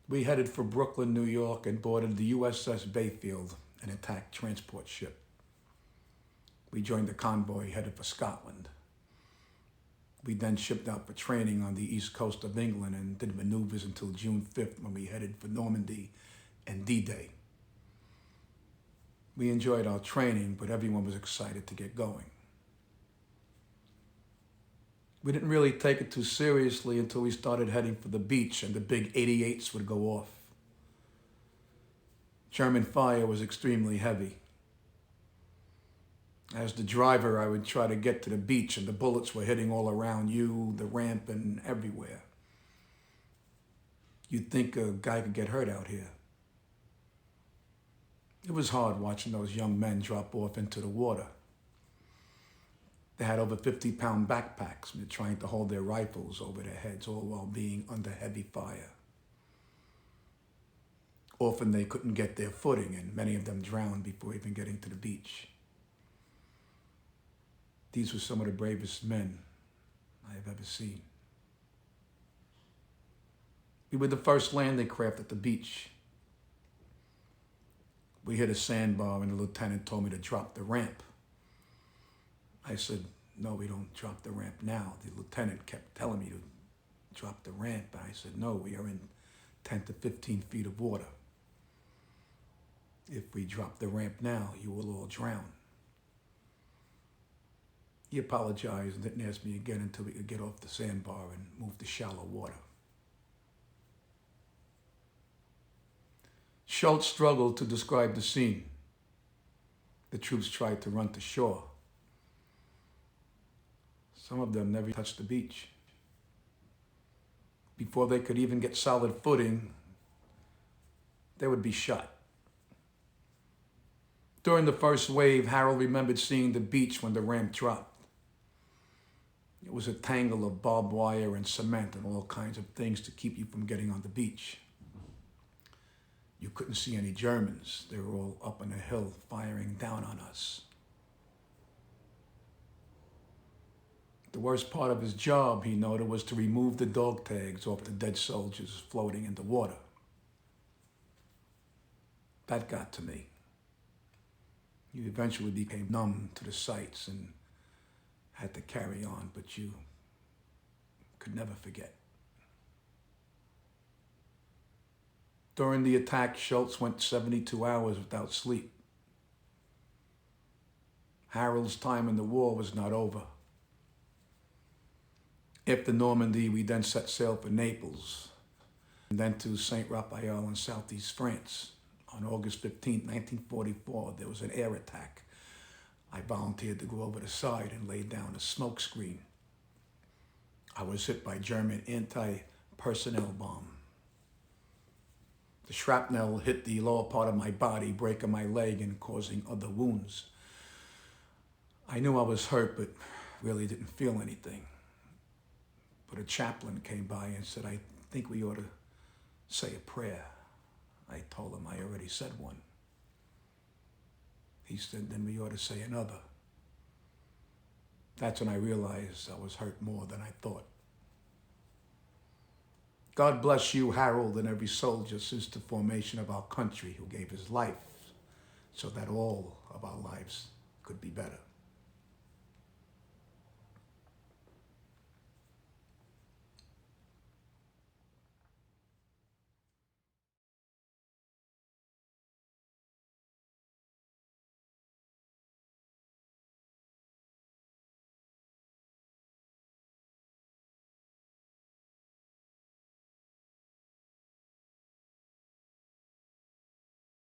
We headed for Brooklyn, New York, and boarded the USS Bayfield, an attack transport ship. We joined the convoy headed for Scotland. We then shipped out for training on the east coast of England and did maneuvers until June 5th when we headed for Normandy and D-Day. We enjoyed our training, but everyone was excited to get going. We didn't really take it too seriously until we started heading for the beach and the big 88s would go off. German fire was extremely heavy. As the driver, I would try to get to the beach and the bullets were hitting all around you, the ramp, and everywhere. You'd think a guy could get hurt out here. It was hard watching those young men drop off into the water. They had over 50-pound backpacks and they're trying to hold their rifles over their heads, all while being under heavy fire. Often they couldn't get their footing, and many of them drowned before even getting to the beach. These were some of the bravest men I have ever seen. We were the first landing craft at the beach. We hit a sandbar and the lieutenant told me to drop the ramp. I said, no, we don't drop the ramp now. The lieutenant kept telling me to drop the ramp. And I said, no, we are in 10 to 15 feet of water. If we drop the ramp now, you will all drown. He apologized and didn't ask me again until we could get off the sandbar and move to shallow water. Schultz struggled to describe the scene. The troops tried to run to shore. Some of them never touched the beach. Before they could even get solid footing, they would be shot. During the first wave, Harold remembered seeing the beach when the ramp dropped. It was a tangle of barbed wire and cement and all kinds of things to keep you from getting on the beach. You couldn't see any Germans. They were all up on a hill firing down on us. The worst part of his job, he noted, was to remove the dog tags off the dead soldiers floating in the water. That got to me. You eventually became numb to the sights and had to carry on, but you could never forget. During the attack, Schultz went 72 hours without sleep. Harold's time in the war was not over. After Normandy, we then set sail for Naples, and then to Saint Raphael in southeast France. On August 15, 1944, there was an air attack. I volunteered to go over the side and lay down a smoke screen. I was hit by German anti-personnel bomb. The shrapnel hit the lower part of my body, breaking my leg and causing other wounds. I knew I was hurt, but really didn't feel anything. But a chaplain came by and said, I think we ought to say a prayer. I told him I already said one. He said, then we ought to say another. That's when I realized I was hurt more than I thought. God bless you, Harold, and every soldier since the formation of our country who gave his life so that all of our lives could be better.